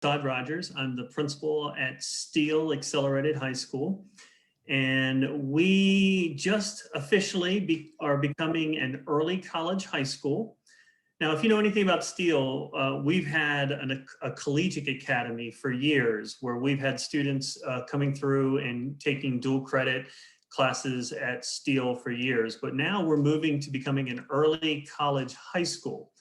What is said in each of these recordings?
Todd Rogers. I'm the principal at Steele Accelerated High School. And we just officially are becoming an early college high school. Now, if you know anything about Steele, we've had a collegiate academy for years where we've had students coming through and taking dual credit classes at Steele for years. But now we're moving to becoming an early college high school.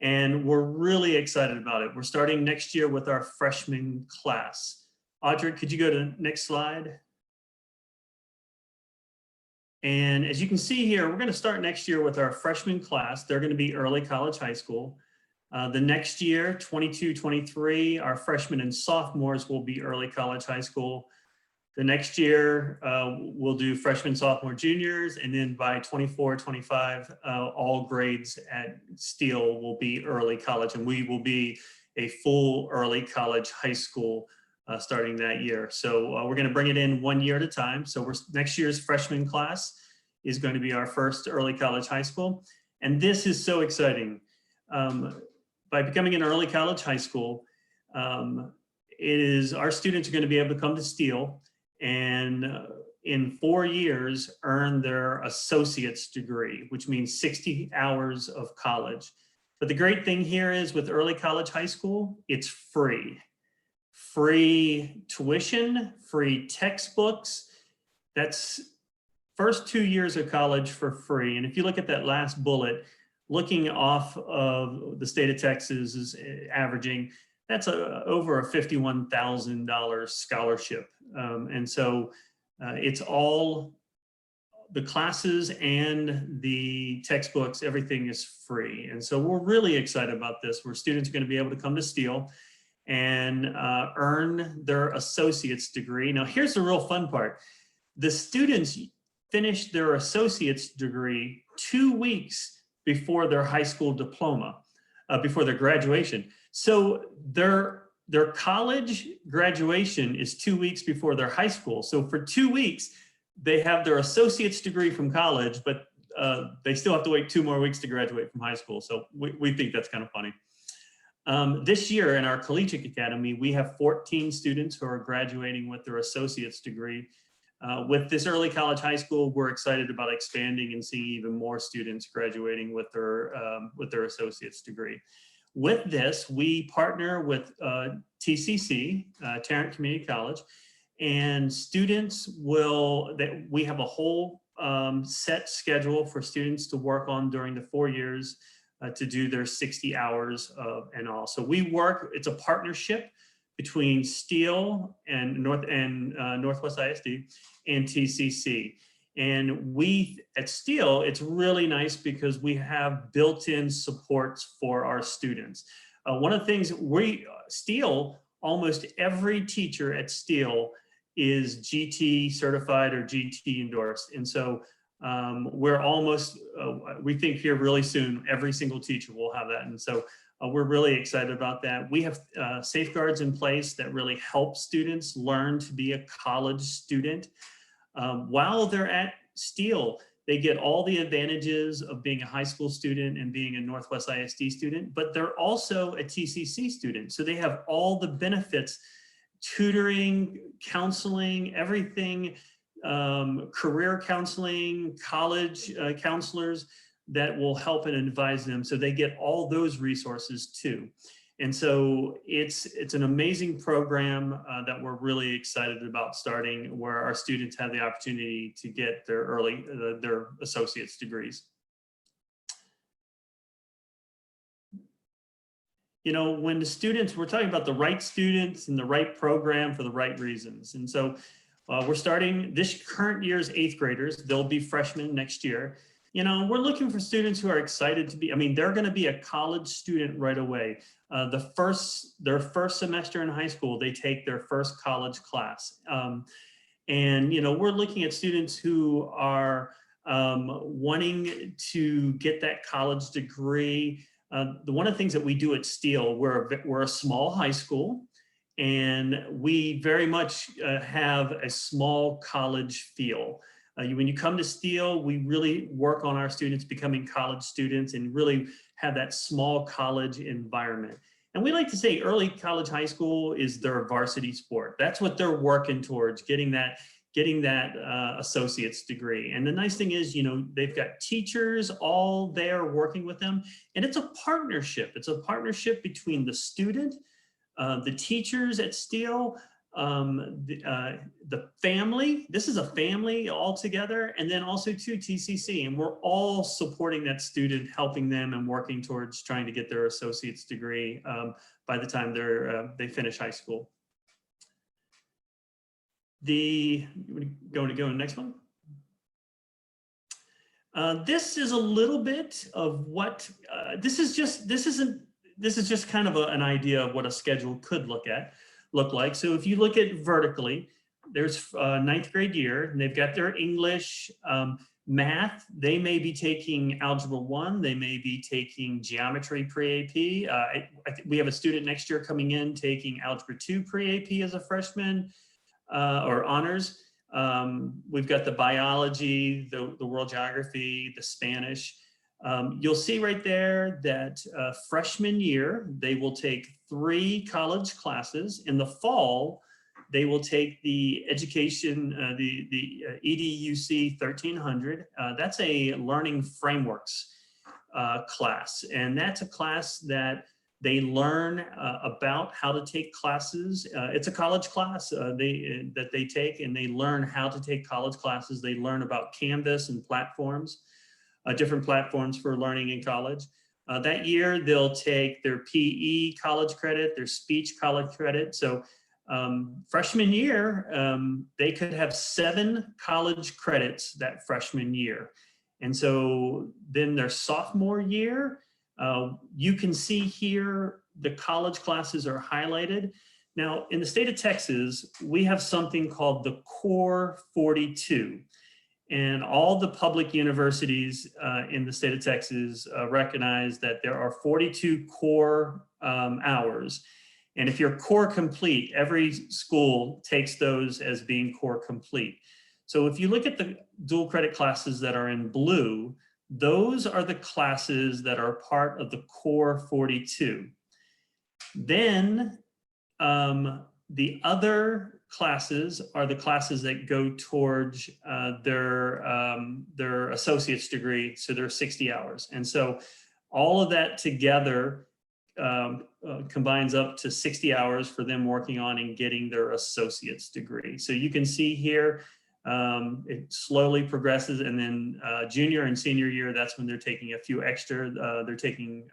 And we're really excited about it. We're starting next year with our freshman class. Audrey, could you go to the next slide? And as you can see here, we're going to start next year with our freshman class. They're going to be early college high school. The next year, 22-23, our freshmen and sophomores will be early college high school. The next year, we'll do freshmen, sophomore, juniors, and then by 24-25, all grades at Steele will be early college, and we will be a full early college high school starting that year. So we're going to bring it in 1 year at a time. So next year's freshman class is going to be our first early college high school, and this is so exciting. By becoming an early college high school, our students are going to be able to come to Steele and in 4 years earn their associate's degree, which means 60 hours of college. But the great thing here is with early college high school, it's free. Free tuition, free textbooks. That's first 2 years of college for free. And if you look at that last bullet, looking off of the state of Texas is averaging, that's over a $51,000 scholarship. And so it's all the classes and the textbooks, everything is free. And so we're really excited about this, where students are going to be able to come to Steele and earn their associate's degree. Now, here's the real fun part. The students finish their associate's degree 2 weeks before their high school diploma, before their graduation. So their college graduation is 2 weeks before their high school. So for 2 weeks, they have their associate's degree from college, but they still have to wait 2 more weeks to graduate from high school. So we think that's kind of funny. This year in our collegiate academy, we have 14 students who are graduating with their associate's degree. With this early college high school, we're excited about expanding and seeing even more students graduating with their associate's degree. With this, we partner with TCC, Tarrant Community College, and students we have a whole set schedule for students to work on during the 4 years to do their 60 hours and all. So it's a partnership between Steele and Northwest ISD and TCC. And at Steele, it's really nice because we have built-in supports for our students. One of the things Steele, almost every teacher at Steele is GT certified or GT endorsed. And so we think here really soon, every single teacher will have that. And so we're really excited about that. We have safeguards in place that really help students learn to be a college student. While they're at Steele, they get all the advantages of being a high school student and being a Northwest ISD student, but they're also a TCC student. So they have all the benefits, tutoring, counseling, everything, career counseling, college counselors that will help and advise them. So they get all those resources too. And so it's an amazing program that we're really excited about starting, where our students have the opportunity to get their associate's degrees. You know, when the students, we're talking about the right students and the right program for the right reasons. And so we're starting this current year's 8th graders. They'll be freshmen next year. You know, we're looking for students who are excited to be, they're going to be a college student right away. Their first semester in high school, they take their first college class. And, you know, we're looking at students who are wanting to get that college degree. One of the things that we do at Steele, we're a small high school, and we very much have a small college feel. When you come to Steele, we really work on our students becoming college students and really have that small college environment. And we like to say early college high school is their varsity sport. That's what they're working towards, getting that associate's degree. And the nice thing is, you know, they've got teachers all there working with them, and it's a partnership. It's a partnership between the student, the teachers at Steele, the family. This is a family all together, and then also to TCC, and we're all supporting that student, helping them and working towards trying to get their associate's degree by the time they finish high school. You want to go to the next one? This is a little bit of what this is just kind of an idea of what a schedule could look like. So if you look at vertically, there's ninth grade year, and they've got their English, math. They may be taking Algebra 1. They may be taking Geometry pre-AP. I think we have a student next year coming in taking Algebra 2 pre-AP as a freshman. Or honors. We've got the biology, the world geography, the Spanish. You'll see right there that freshman year, they will take 3 college classes. In the fall, they will take the education, the EDUC 1300. That's a learning frameworks class. And that's a class that they learn about how to take classes. It's a college class that they take, and they learn how to take college classes. They learn about Canvas and platforms, different platforms for learning in college. That year, they'll take their PE college credit, their speech college credit. So freshman year, they could have 7 college credits that freshman year. And so then their sophomore year, you can see here the college classes are highlighted. Now, in the state of Texas, we have something called the Core 42. And all the public universities in the state of Texas recognize that there are 42 core hours. And if you're core complete, every school takes those as being core complete. So if you look at the dual credit classes that are in blue, those are the classes that are part of the Core 42. Then the other classes are the classes that go towards their associate's degree, so they're 60 hours. And so all of that together combines up to 60 hours for them working on and getting their associate's degree. So you can see here, it slowly progresses, and then junior and senior year, that's when they're taking a few extra. They're taking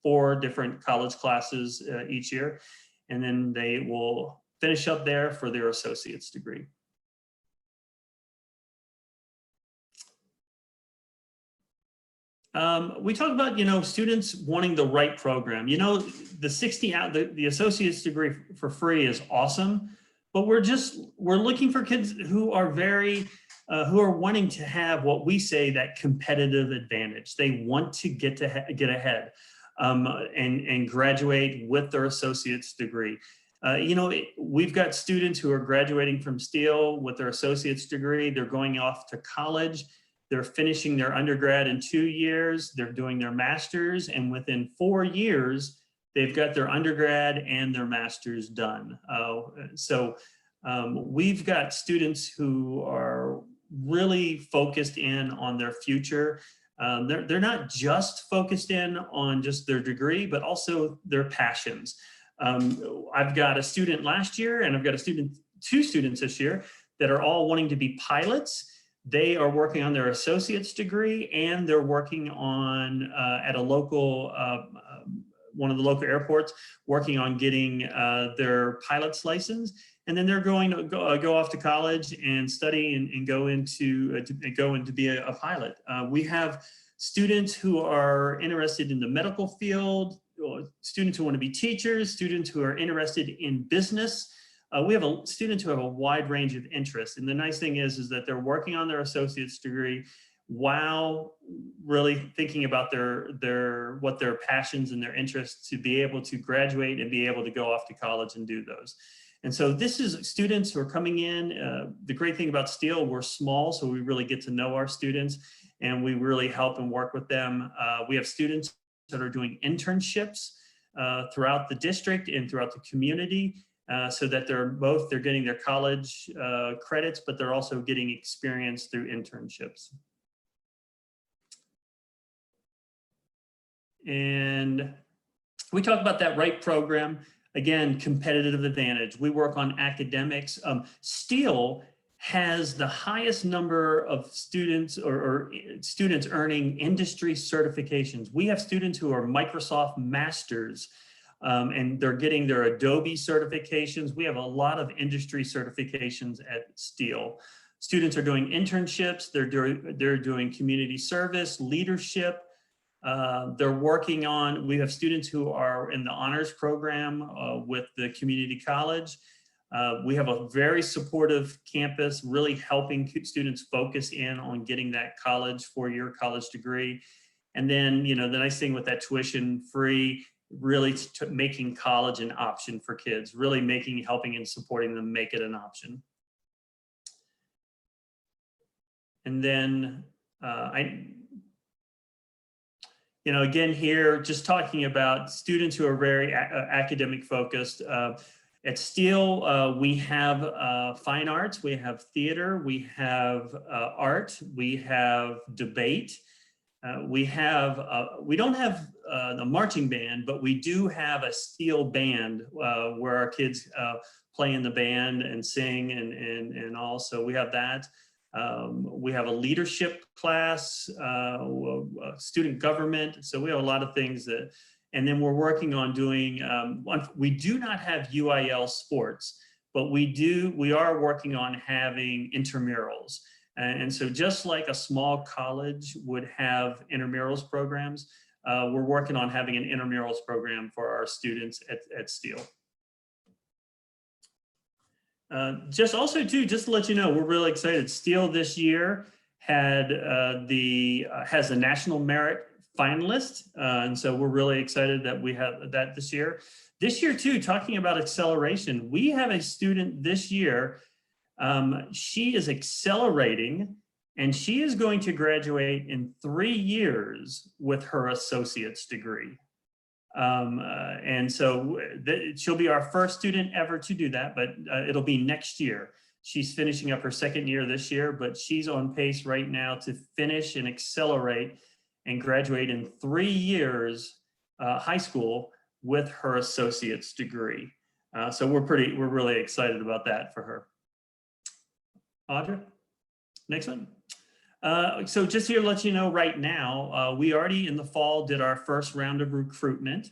4 different college classes each year, and then they will finish up there for their associate's degree. We talk about, you know, students wanting the right program. You know, the 60 out, the associate's degree for free is awesome. But we're looking for kids who are who are wanting to have what we say that competitive advantage. They want to get ahead and graduate with their associate's degree. You know, we've got students who are graduating from Steele with their associate's degree. They're going off to college. They're finishing their undergrad in 2 years. They're doing their master's, and within 4 years, they've got their undergrad and their master's done. We've got students who are really focused in on their future. They're not just focused in on just their degree, but also their passions. I've got a student last year, and I've got 2 students this year that are all wanting to be pilots. They are working on their associate's degree, and they're working on at a local one of the local airports, working on getting their pilot's license. And then they're going to go off to college and study and go into to be a pilot. We have students who are interested in the medical field, students who want to be teachers, students who are interested in business. We have students who have a wide range of interests. And the nice thing is that they're working on their associate's degree while really thinking about what their passions and their interests to be able to graduate and be able to go off to college and do those. And so this is students who are coming in. The great thing about Steele, we're small, so we really get to know our students, and we really help and work with them. We have students that are doing internships. throughout the district and throughout the community, so that they're getting their college credits, but they're also getting experience through internships. And we talk about that RIGHT program. Again, competitive advantage. We work on academics. Steele has the highest number of students or students earning industry certifications. We have students who are Microsoft Masters, and they're getting their Adobe certifications. We have a lot of industry certifications at Steele. Students are doing internships. They're doing community service, leadership. They're working on, we have students who are in the honors program with the community college. We have a very supportive campus, really helping students focus in on getting that four-year college degree. And then, the nice thing with that tuition free, really making college an option for kids, really helping and supporting them make it an option. And then again here, just talking about students who are very academic focused. At Steele, we have fine arts, we have theater, we have art, we have debate. We don't have a marching band, but we do have a Steele band where our kids play in the band and sing and also we have that. We have a leadership class, student government. So we have a lot of things and then we're working on doing, we do not have UIL sports, but we are working on having intramurals. And so just like a small college would have intramurals programs, we're working on having an intramurals program for our students at Steele. Just to let you know, we're really excited. Steele this year has a national merit finalist. And so we're really excited that we have that this year. This year too, talking about acceleration, we have a student this year. She is accelerating and she is going to graduate in 3 years with her associate's degree. And so she'll be our first student ever to do that, but it'll be next year. She's finishing up her second year this year, but she's on pace right now to finish and accelerate and graduate in 3 years high school with her associate's degree. So we're really excited about that for her. Audra, next one. So just here to let you know right now, we already in the fall did our first round of recruitment.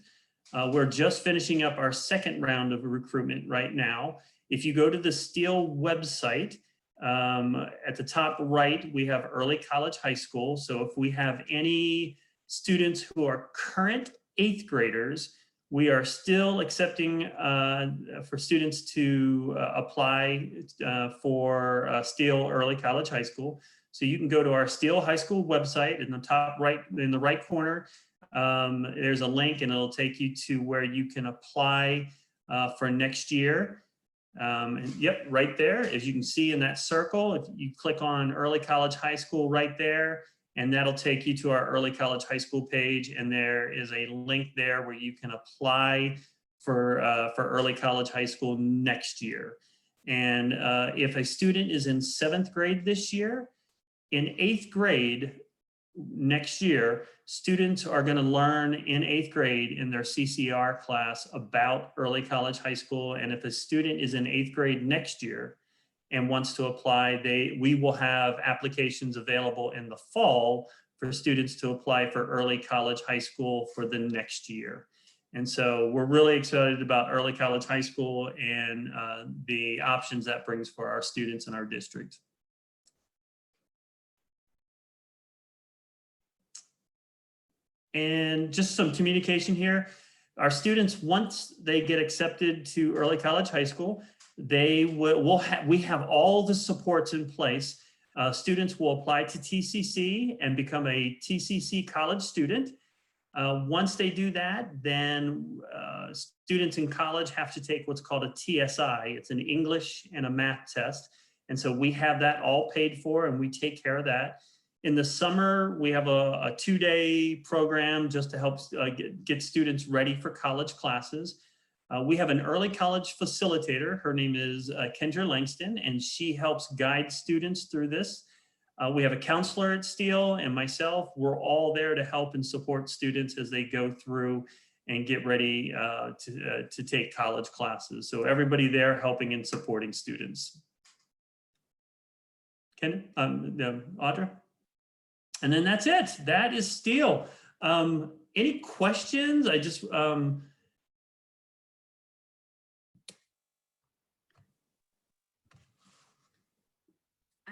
We're just finishing up our second round of recruitment right now. If you go to the Steele website, at the top right, we have early college high school. So if we have any students who are current 8th graders, we are still accepting for students to apply for Steele Early College High School. So you can go to our Steele High School website in the top right, in the right corner. There's a link and it'll take you to where you can apply for next year. And yep, right there, as you can see in that circle, if you click on Early College High School right there, and that'll take you to our Early College High School page. And there is a link there where you can apply for Early College High School next year. And if a student is in 7th grade this year, in 8th grade next year, students are going to learn in 8th grade in their CCR class about Early College High School. And if a student is in 8th grade next year and wants to apply, we will have applications available in the fall for students to apply for Early College High School for the next year. And so we're really excited about Early College High School and the options that brings for our students in our district. And just some communication here. Our students, once they get accepted to Early College High School, we have all the supports in place. Students will apply to TCC and become a TCC college student. Once they do that, then students in college have to take what's called a TSI. It's an English and a math test. And so we have that all paid for and we take care of that. In the summer, we have a 2-day program just to help get students ready for college classes. We have an early college facilitator. Her name is Kendra Langston, and she helps guide students through this. We have a counselor at Steele and myself. We're all there to help and support students as they go through and get ready to take college classes. So everybody there helping and supporting students. Ken, Audra? And then that's it. That is Steele. Any questions? I just, I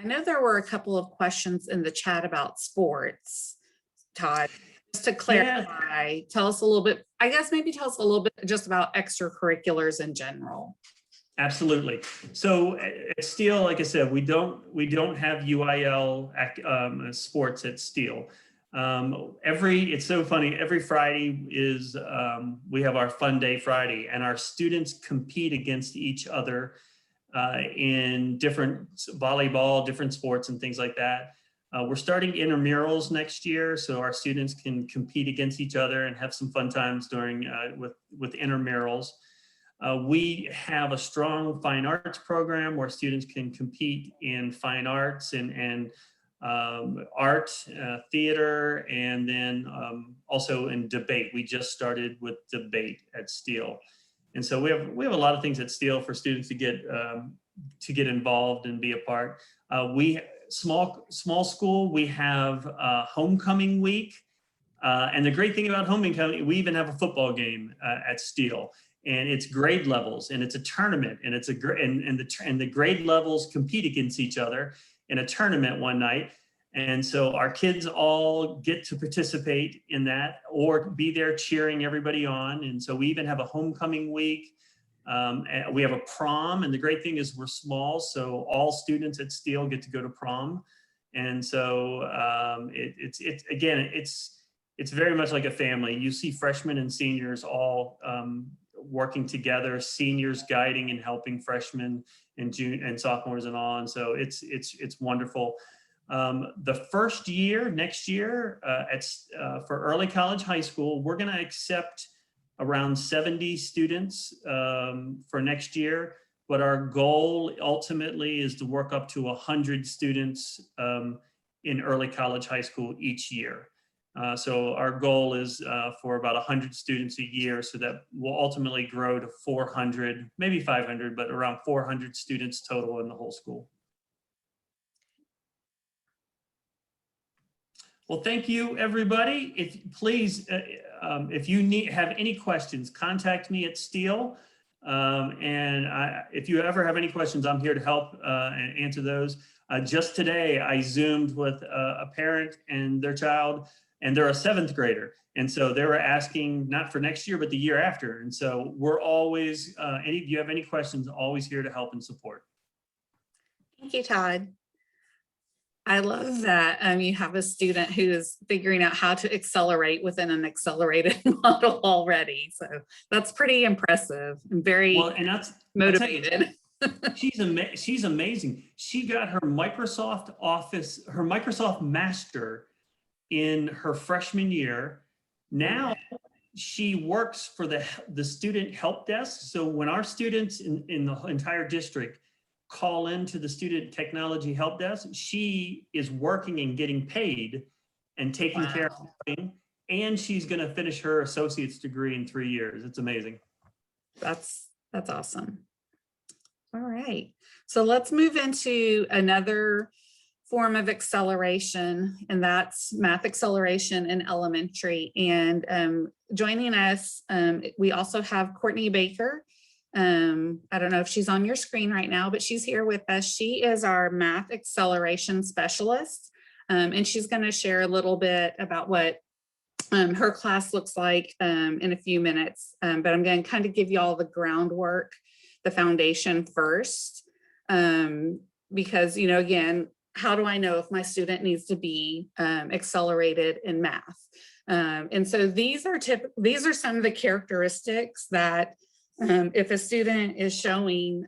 know there were a couple of questions in the chat about sports, Todd. Just to clarify, tell us a little bit, I guess maybe tell us a little bit just about extracurriculars in general. Absolutely. So at Steele, like I said, we don't have UIL sports at Steele. It's so funny. Every Friday is we have our Fun Day Friday, and our students compete against each other in different volleyball, different sports, and things like that. We're starting intramurals next year, so our students can compete against each other and have some fun times during with intramurals. We have a strong fine arts program where students can compete in fine arts and art, theater, and then also in debate. We just started with debate at Steele. And so we have a lot of things at Steele for students to get involved and be a part. Small school, we have homecoming week. And the great thing about homecoming, we even have a football game at Steele. And it's grade levels, and it's a tournament, and and the grade levels compete against each other in a tournament one night. And so our kids all get to participate in that or be there cheering everybody on. And so we even have a homecoming week. And we have a prom, and the great thing is we're small, so all students at Steele get to go to prom. And so it's very much like a family. You see freshmen and seniors all working together, seniors guiding and helping freshmen and sophomores and on. So it's wonderful. The first year, next year, for early college high school, we're going to accept around 70 students for next year. But our goal ultimately is to work up to 100 students in early college high school each year. So our goal is for about 100 students a year, so that will ultimately grow to 400, maybe 500, but around 400 students total in the whole school. Well, thank you, everybody. If you have any questions, contact me at Steele. If you ever have any questions, I'm here to help and answer those. Just today, I Zoomed with a parent and their child, and they're a 7th grader. And so they were asking not for next year, but the year after. And so we're always, if you have any questions, always here to help and support. Thank you, Todd. I love that you have a student who is figuring out how to accelerate within an accelerated model already. So that's pretty impressive and very motivated. She's amazing. She got her Microsoft Office, her Microsoft Master in her freshman year. Now she works for the student help desk. So when our students in the entire district call into the student technology help desk, she is working and getting paid and taking care of everything. And she's going to finish her associate's degree in 3 years. It's amazing. That's awesome. All right. So let's move into another form of acceleration, and that's math acceleration in elementary. And joining us, we also have Courtney Baker. I don't know if she's on your screen right now, but she's here with us. She is our math acceleration specialist, and she's going to share a little bit about what her class looks like in a few minutes. But I'm going to kind of give you all the groundwork, the foundation first, because, again, how do I know if my student needs to be accelerated in math? And so these are some of the characteristics that if a student is showing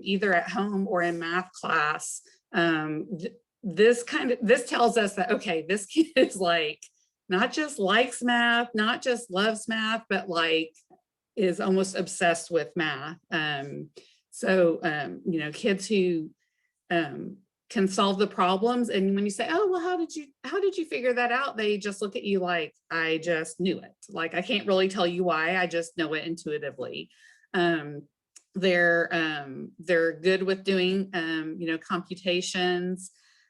either at home or in math class, this tells us that, okay, this kid is like, not just likes math, not just loves math, but like is almost obsessed with math. You know, kids who can solve the problems, and when you say, oh, well, how did you figure that out? They just look at you like, I just knew it. Like, I can't really tell you why, I just know it intuitively. They're good with doing, you know, computations.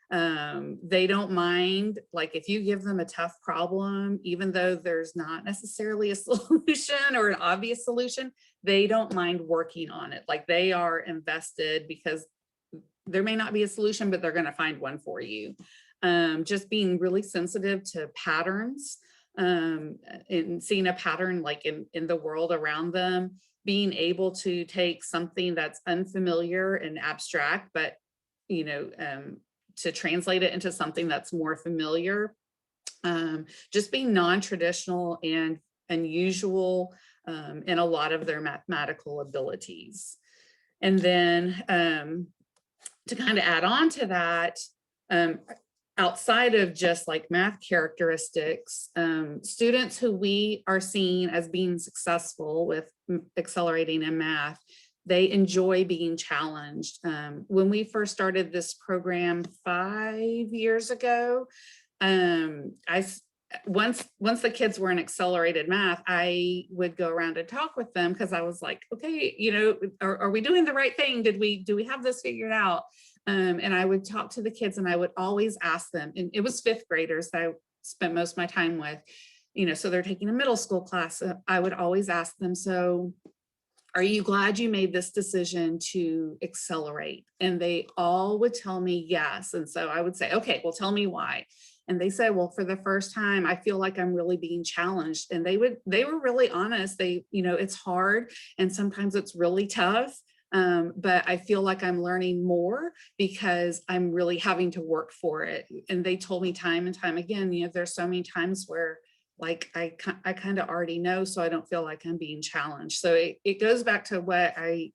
They don't mind, like, if you give them a tough problem, even though there's not necessarily a solution or an obvious solution, they don't mind working on it. Like, they are invested because there may not be a solution, but they're going to find one for you. Just being really sensitive to patterns, and seeing a pattern like in the world around them, being able to take something that's unfamiliar and abstract, but, you know, to translate it into something that's more familiar. Just being non-traditional and unusual in a lot of their mathematical abilities. And then to kind of add on to that, outside of just like math characteristics, students who we are seeing as being successful with accelerating in math, they enjoy being challenged. When we first started this program 5 years ago, once the kids were in accelerated math, I would go around and talk with them because I was like, okay, you know, are we doing the right thing? Do we have this figured out? And I would talk to the kids, and I would always ask them, and it was fifth graders that I spent most of my time with, you know, so they're taking a middle school class. I would always ask them, so are you glad you made this decision to accelerate? And they all would tell me yes. And so I would say, okay, well, tell me why. And they said, well, for the first time, I feel like I'm really being challenged. And they were really honest. You know, it's hard and sometimes it's really tough. But I feel like I'm learning more because I'm really having to work for it. And they told me time and time again, you know, there's so many times where like I kind of already know, so I don't feel like I'm being challenged. So it goes back to what I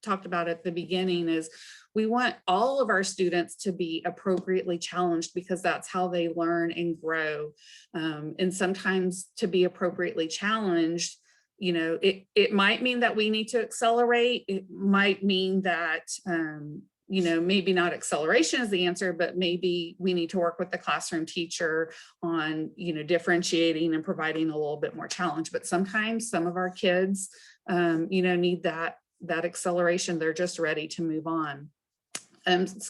talked about at the beginning, is we want all of our students to be appropriately challenged because that's how they learn and grow. And sometimes to be appropriately challenged, you know, it might mean that we need to accelerate. It might mean that, you know, maybe not acceleration is the answer, but maybe we need to work with the classroom teacher on, you know, differentiating and providing a little bit more challenge. But sometimes some of our kids, you know, need that acceleration. They're just ready to move on.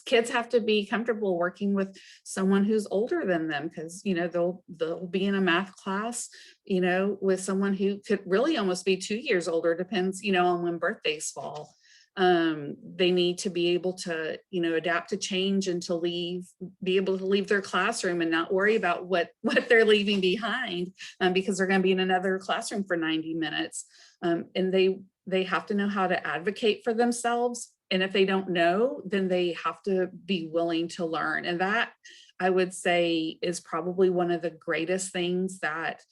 Kids have to be comfortable working with someone who's older than them, because, you know, they'll be in a math class, you know, with someone who could really almost be 2 years older, depends, you know, on when birthdays fall. They need to be able to, you know, adapt to change and to be able to leave their classroom and not worry about what they're leaving behind, because they're going to be in another classroom for 90 minutes. And they have to know how to advocate for themselves. And if they don't know, then they have to be willing to learn. And that, I would say, is probably one of the greatest things that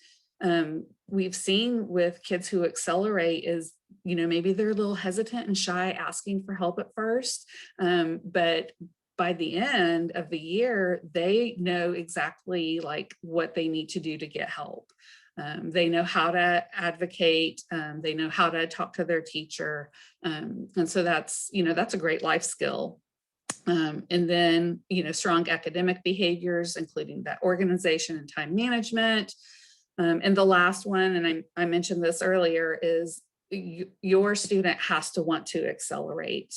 we've seen with kids who accelerate is, you know, maybe they're a little hesitant and shy asking for help at first, but by the end of the year, they know exactly like what they need to do to get help. They know how to advocate, they know how to talk to their teacher. And so that's, you know, that's a great life skill. And then, you know, strong academic behaviors, including that organization and time management. And the last one, and I mentioned this earlier, is your student has to want to accelerate.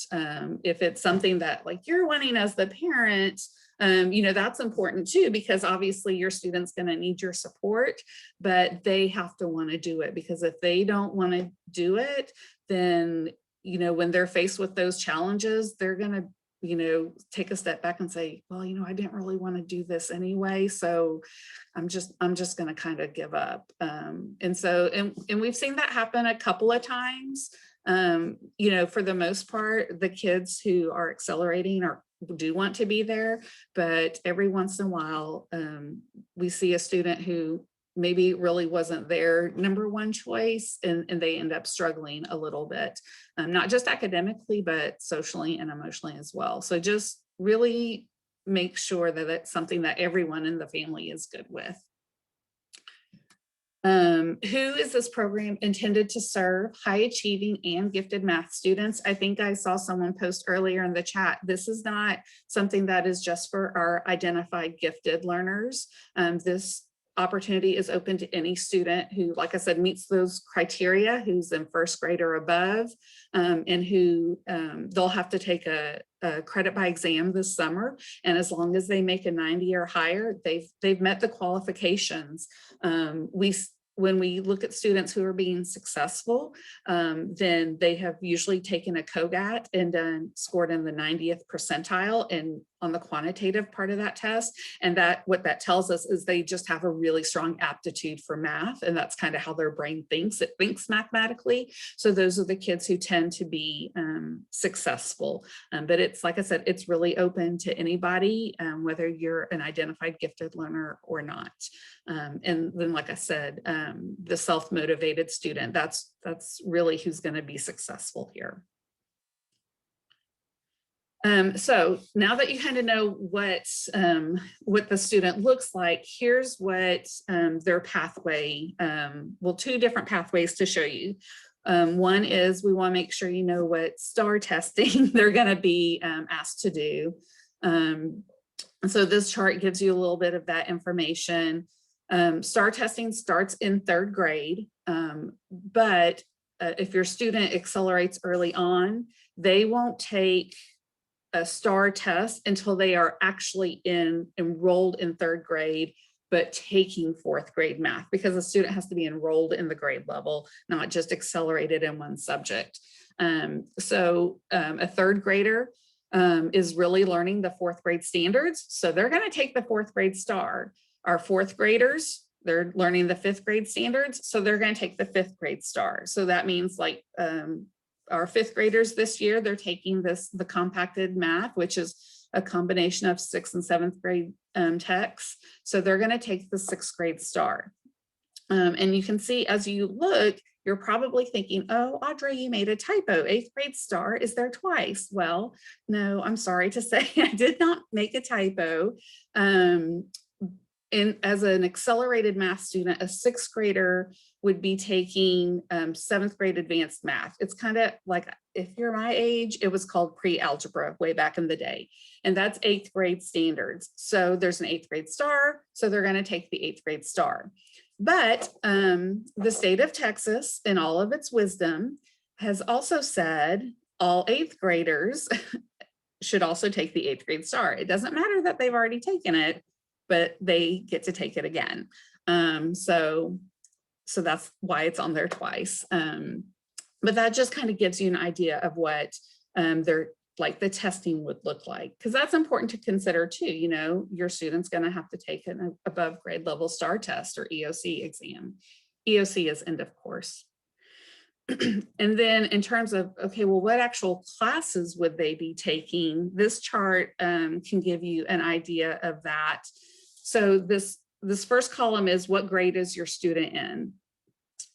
If it's something that like you're wanting as the parent, you know, that's important too, because obviously your student's going to need your support, but they have to want to do it, because if they don't want to do it, then, you know, when they're faced with those challenges, they're going to, you know, take a step back and say, well, you know, I didn't really want to do this anyway, so I'm just going to kind of give up. And so, and we've seen that happen a couple of times. You know, for the most part, the kids who are accelerating do want to be there, but every once in a while, we see a student who maybe really wasn't their number one choice, and they end up struggling a little bit, not just academically, but socially and emotionally as well. So just really make sure that it's something that everyone in the family is good with. Who is this program intended to serve? High achieving and gifted math students. I think I saw someone post earlier in the chat. This is not something that is just for our identified gifted learners. This opportunity is open to any student who, like I said, meets those criteria, who's in first grade or above, and who they'll have to take a credit by exam this summer. And as long as they make a 90 or higher, they've met the qualifications. When we look at students who are being successful, then they have usually taken a COGAT and scored in the 90th percentile and on the quantitative part of that test. And what that tells us is they just have a really strong aptitude for math. And that's kind of how their brain thinks. It thinks mathematically. So those are the kids who tend to be successful. But it's, like I said, it's really open to anybody, whether you're an identified gifted learner or not. And then, like I said, the self-motivated student, that's really who's going to be successful here. So now that you kind of know what the student looks like, here's what their pathway, well, two different pathways to show you. One is we want to make sure you know what STAR testing they're going to be asked to do. So this chart gives you a little bit of that information. STAR testing starts in 3rd grade, but if your student accelerates early on, they won't take a STAR test until they are actually enrolled in 3rd grade, but taking 4th grade math, because the student has to be enrolled in the grade level, not just accelerated in one subject. So a 3rd grader is really learning the 4th grade standards. So they're going to take the 4th grade STAR. Our 4th graders, they're learning the 5th grade standards. So they're going to take the 5th grade STAR. So that means like our 5th graders this year, they're taking the compacted math, which is a combination of 6th and 7th grade texts. So they're going to take the 6th grade STAR. And you can see as you look, you're probably thinking, oh, Audrey, you made a typo. 8th grade STAR is there twice. Well, no, I'm sorry to say I did not make a typo. As an accelerated math student, a 6th grader would be taking 7th grade advanced math. It's kind of like, if you're my age, it was called pre-algebra way back in the day. And that's 8th grade standards. So there's an 8th grade STAR. So they're going to take the 8th grade STAR. But the state of Texas, in all of its wisdom, has also said all 8th graders should also take the 8th grade STAR. It doesn't matter that they've already taken it, but they get to take it again. So that's why it's on there twice. But that just kind of gives you an idea of what the testing would look like, because that's important to consider too. You know, your student's going to have to take an above grade level STAR test or EOC exam. EOC is end of course. And then in terms of, okay, well, what actual classes would they be taking? This chart can give you an idea of that. So this first column is what grade is your student in,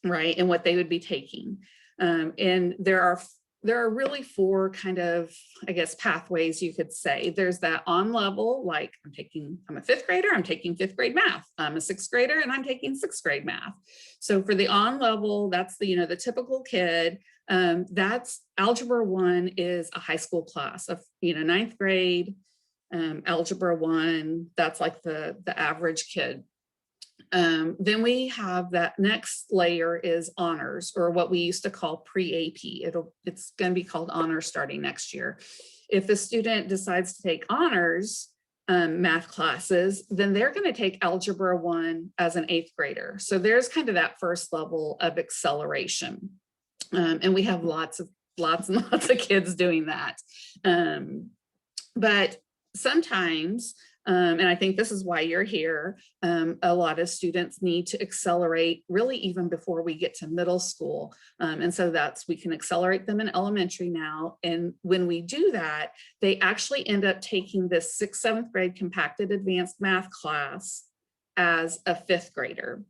right? And what they would be taking. And there are really 4 kind of, I guess, pathways you could say. There's that on level, like I'm a 5th grader, I'm taking 5th grade math. I'm a 6th grader and I'm taking 6th grade math. So for the on level, that's the typical kid. That's Algebra 1 is a high school class of 9th grade. Algebra 1, that's like the average kid. Then we have that next layer is honors, or what we used to call pre-AP. It's going to be called honors starting next year. If the student decides to take honors math classes, then they're going to take Algebra 1 as an 8th grader. So there's kind of that first level of acceleration. And we have lots and lots of kids doing that. But sometimes, and I think this is why you're here, a lot of students need to accelerate really even before we get to middle school. And so we can accelerate them in elementary now. And when we do that, they actually end up taking this 6th, 7th grade compacted advanced math class as a 5th grader,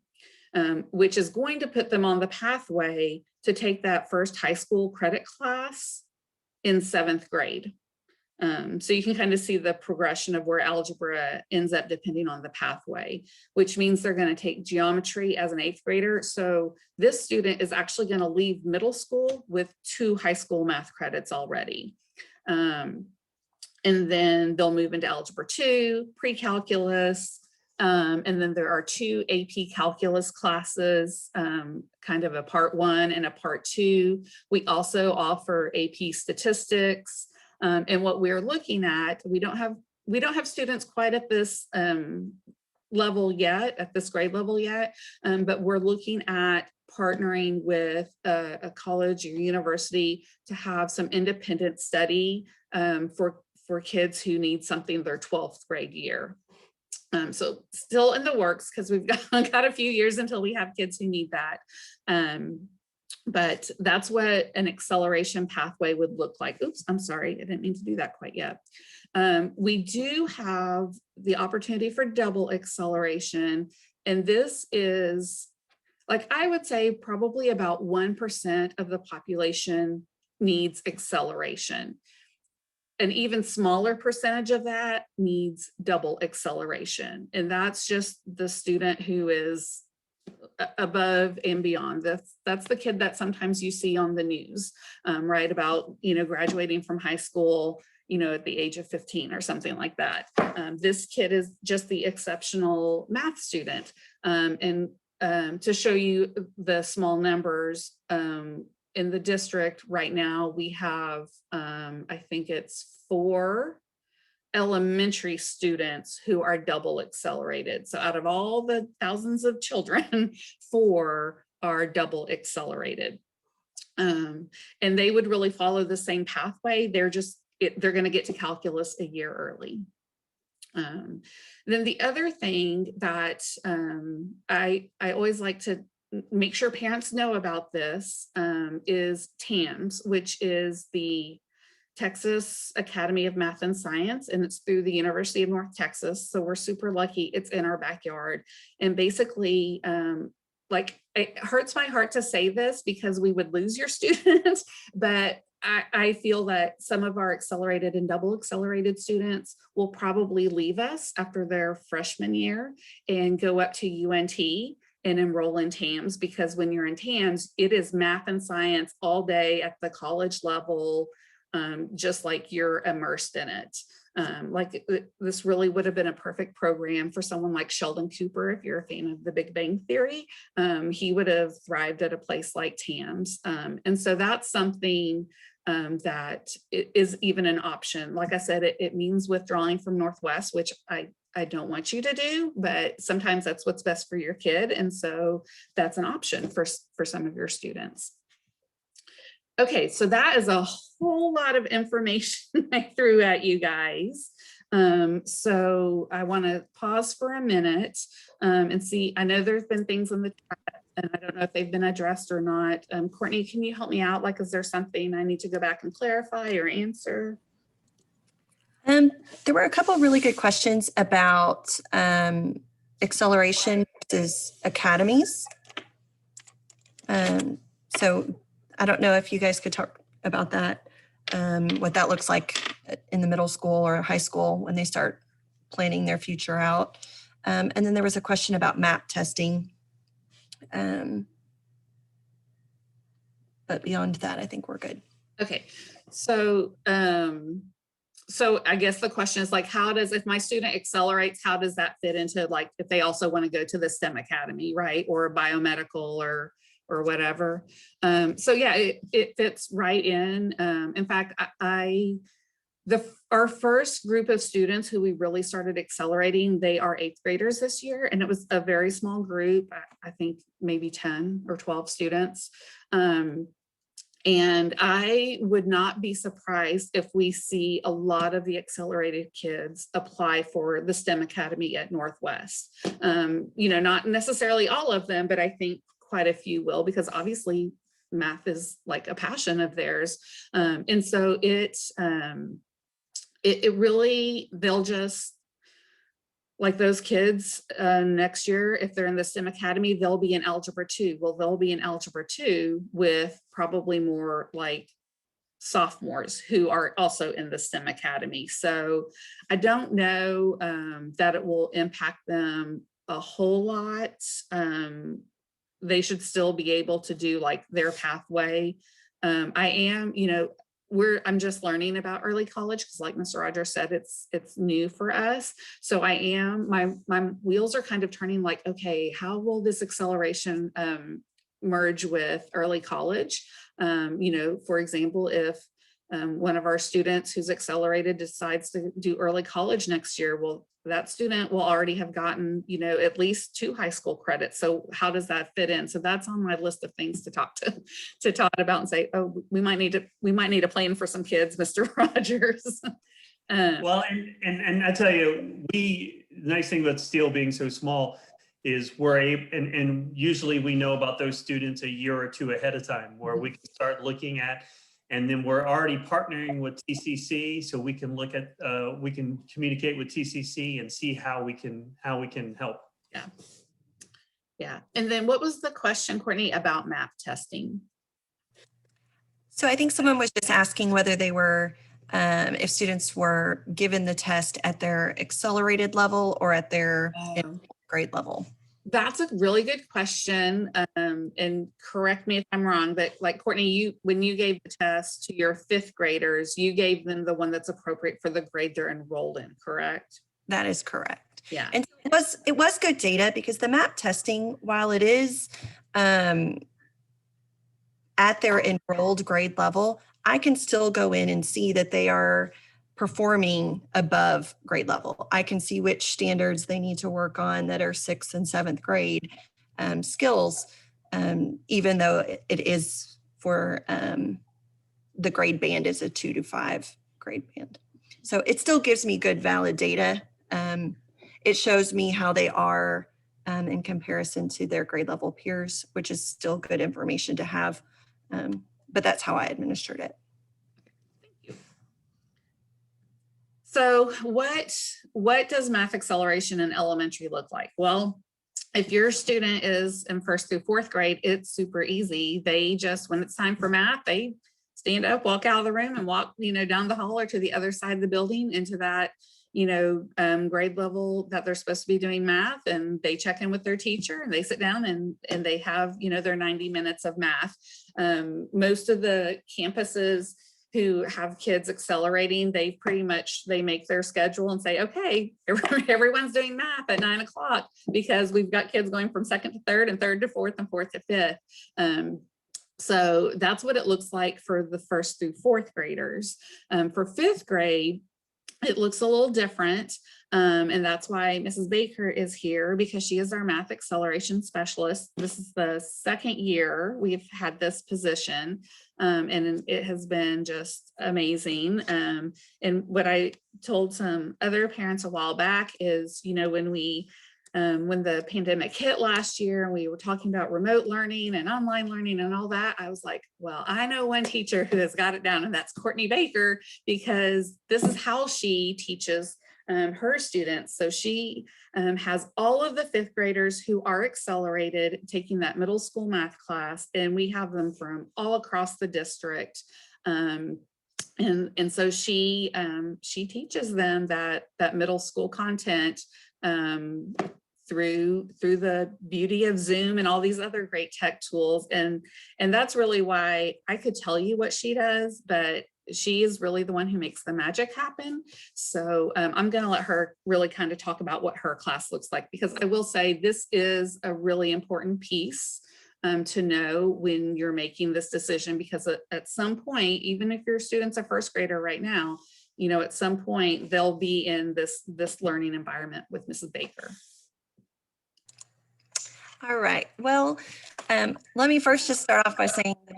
which is going to put them on the pathway to take that first high school credit class in 7th grade. So you can kind of see the progression of where algebra ends up depending on the pathway, which means they're going to take geometry as an 8th grader. So this student is actually going to leave middle school with 2 high school math credits already. And then they'll move into algebra 2, pre-calculus, and then there are 2 AP calculus classes, kind of a part 1 and a part 2. We also offer AP statistics. And what we're looking at, we don't have students quite at this level yet, at this grade level yet, but we're looking at partnering with a college or university to have some independent study for kids who need something their 12th grade year. So still in the works because we've got a few years until we have kids who need that. But that's what an acceleration pathway would look like. Oops, I'm sorry, I didn't mean to do that quite yet. We do have the opportunity for double acceleration, and this is, like, I would say probably about 1% of the population needs acceleration. An even smaller percentage of that needs double acceleration. And that's just the student who is above and beyond. That's the kid that sometimes you see on the news, right? About, graduating from high school, at the age of 15 or something like that. This kid is just the exceptional math student. And to show you the small numbers, in the district right now, we have, I think it's 4 elementary students who are double accelerated. So out of all the thousands of children, 4 are double accelerated. And they would really follow the same pathway. They're going to get to calculus a year early. Then the other thing that I always like to make sure parents know about this is TAMS, which is the Texas Academy of Math and Science, and it's through the University of North Texas. So we're super lucky it's in our backyard. And basically, like, it hurts my heart to say this because we would lose your students, but I feel that some of our accelerated and double accelerated students will probably leave us after their freshman year and go up to UNT and enroll in TAMS, because when you're in TAMS, it is math and science all day at the college level, just like you're immersed in it. This really would have been a perfect program for someone like Sheldon Cooper. If you're a fan of the Big Bang Theory, he would have thrived at a place like TAMS. And so that's something that is even an option. Like I said, it means withdrawing from Northwest, which I don't want you to do, but sometimes that's what's best for your kid. And so that's an option for some of your students. Okay, so that is a whole lot of information I threw at you guys. So I want to pause for a minute and see. I know there's been things in the chat, and I don't know if they've been addressed or not. Courtney, can you help me out? Like, is there something I need to go back and clarify or answer? There were a couple of really good questions about acceleration versus academies. So I don't know if you guys could talk about that, what that looks like in the middle school or high school when they start planning their future out. And then there was a question about MAP testing. But beyond that, I think we're good. Okay, so I guess the question is, like, if my student accelerates, how does that fit into, like, if they also want to go to the STEM Academy, right? Or biomedical or whatever. So yeah, it fits right in. In fact, our first group of students who we really started accelerating, they are 8th graders this year. And it was a very small group, I think maybe 10 or 12 students. And I would not be surprised if we see a lot of the accelerated kids apply for the STEM Academy at Northwest. Not necessarily all of them, but I think quite a few will, because obviously math is like a passion of theirs. And so it really, they'll just, like those kids next year, if they're in the STEM Academy, they'll be in Algebra 2. Well, they'll be in Algebra 2 with probably more like sophomores who are also in the STEM Academy. So I don't know that it will impact them a whole lot. They should still be able to do like their pathway. I am, I'm just learning about early college because like Mr. Rogers said, it's new for us. So my wheels are kind of turning like, okay, how will this acceleration merge with early college? For example, if one of our students who's accelerated decides to do early college next year, well, that student will already have gotten, at least 2 high school credits. So how does that fit in? So that's on my list of things to talk to Todd about and say, oh, we might need a plan for some kids, Mr. Rogers. Well, and I tell you, the nice thing about Steele being so small is we're able, and usually we know about those students a year or 2 ahead of time, where we can start looking at, and then we're already partnering with TCC, so we can look at, we can communicate with TCC and see how we can help. Yeah. And then what was the question, Courtney, about MAP testing? So I think someone was just asking whether they were, if students were given the test at their accelerated level or at their grade level. That's a really good question. And correct me if I'm wrong, but like Courtney, when you gave the test to your 5th graders, you gave them the one that's appropriate for the grade they're enrolled in, correct? That is correct. Yeah. And it was good data because the MAP testing, while it is at their enrolled grade level, I can still go in and see that they are performing above grade level. I can see which standards they need to work on that are 6th and 7th grade skills, even though it is for the grade band is a 2 to 5 grade band. So it still gives me good valid data. It shows me how they are in comparison to their grade level peers, which is still good information to have. But that's how I administered it. So what does math acceleration in elementary look like? Well, if your student is in 1st through 4th grade, it's super easy. They just, when it's time for math, they stand up, walk out of the room and walk, down the hall or to the other side of the building into that, grade level that they're supposed to be doing math, and they check in with their teacher and they sit down and they have, their 90 minutes of math. Most of the campuses who have kids accelerating, they make their schedule and say, okay, everyone's doing math at 9 o'clock because we've got kids going from 2nd to 3rd and 3rd to 4th and 4th to 5th. So that's what it looks like for the 1st through 4th graders. For 5th grade, it looks a little different. And that's why Mrs. Baker is here, because she is our math acceleration specialist. This is the 2nd year we've had this position, and it has been just amazing. And what I told some other parents a while back is, when the pandemic hit last year and we were talking about remote learning and online learning and all that, I was like, well, I know one teacher who has got it down, and that's Courtney Baker, because this is how she teaches her students. So she has all of the 5th graders who are accelerated taking that middle school math class, and we have them from all across the district. And so she teaches them that middle school content through the beauty of Zoom and all these other great tech tools. And that's really why I could tell you what she does, but she is really the one who makes the magic happen. So I'm going to let her really kind of talk about what her class looks like, because I will say this is a really important piece to know when you're making this decision, because at some point, even if your student's a 1st grader right now, at some point they'll be in this learning environment with Mrs. Baker. All right. Well, let me first just start off by saying that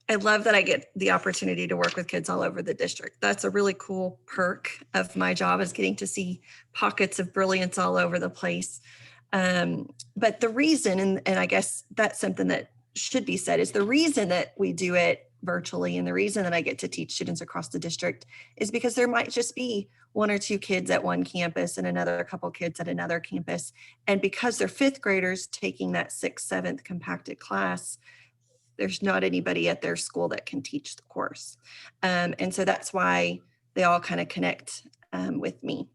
I love that I get the opportunity to work with kids all over the district. That's a really cool perk of my job, is getting to see pockets of brilliance all over the place. But the reason, and I guess that's something that should be said, is the reason that we do it virtually and the reason that I get to teach students across the district is because there might just be 1 or 2 kids at one campus and another couple kids at another campus. And because they're 5th graders taking that 6th, 7th compacted class, there's not anybody at their school that can teach the course. And so that's why they all kind of connect with me.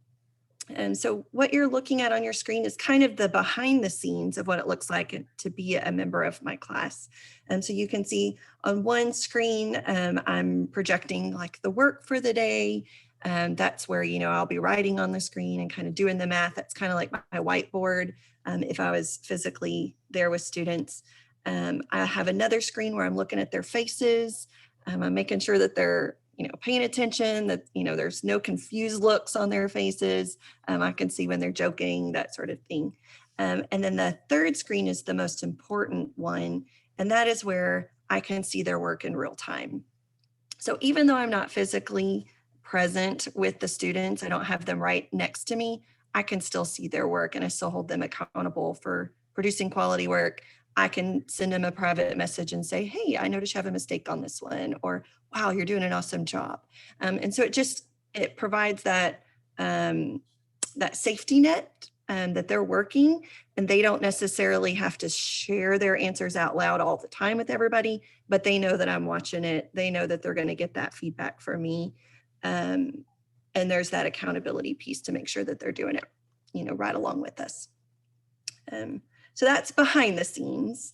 And so what you're looking at on your screen is kind of the behind the scenes of what it looks like to be a member of my class. And so you can see on one screen, I'm projecting like the work for the day. That's where, I'll be writing on the screen and kind of doing the math. That's kind of like my whiteboard if I was physically there with students. I have another screen where I'm looking at their faces. I'm making sure that they're paying attention, that, there's no confused looks on their faces. I can see when they're joking, that sort of thing. And then the third screen is the most important one. And that is where I can see their work in real time. So even though I'm not physically present with the students, I don't have them right next to me, I can still see their work and I still hold them accountable for producing quality work. I can send them a private message and say, hey, I noticed you have a mistake on this one, or wow, you're doing an awesome job. And so it provides that safety net that they're working, and they don't necessarily have to share their answers out loud all the time with everybody, but they know that I'm watching it. They know that they're going to get that feedback from me. And there's that accountability piece to make sure that they're doing it, right along with us. So that's behind the scenes.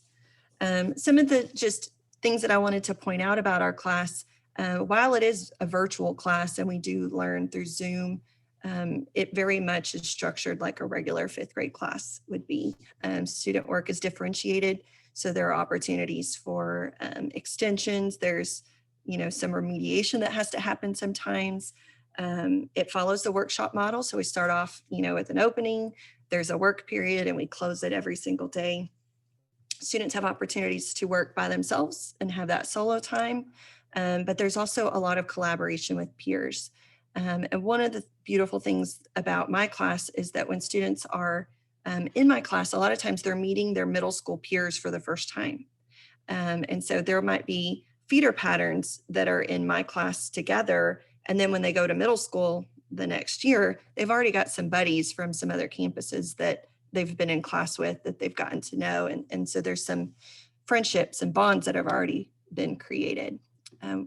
Some of the just things that I wanted to point out about our class, while it is a virtual class and we do learn through Zoom, it very much is structured like a regular 5th grade class would be. Student work is differentiated, so there are opportunities for extensions. There's, some remediation that has to happen sometimes. It follows the workshop model, so we start off, with an opening. There's a work period and we close it every single day. Students have opportunities to work by themselves and have that solo time, but there's also a lot of collaboration with peers. And one of the beautiful things about my class is that when students are in my class, a lot of times they're meeting their middle school peers for the first time. And so there might be feeder patterns that are in my class together. And then when they go to middle school the next year, they've already got some buddies from some other campuses that they've been in class with, that they've gotten to know. And so there's some friendships and bonds that have already been created,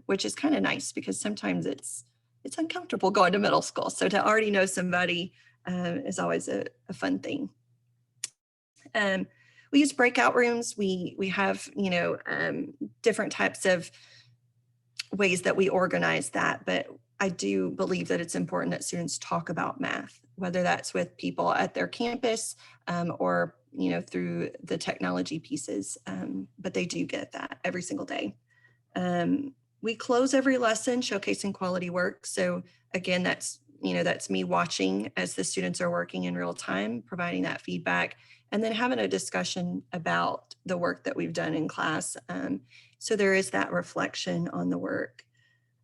which is kind of nice because sometimes it's uncomfortable going to middle school. So to already know somebody is always a fun thing. We use breakout rooms. We have, different types of ways that we organize that, but I do believe that it's important that students talk about math, whether that's with people at their campus or, through the technology pieces, but they do get that every single day. We close every lesson showcasing quality work. So again, that's me watching as the students are working in real time, providing that feedback, and then having a discussion about the work that we've done in class. So there is that reflection on the work.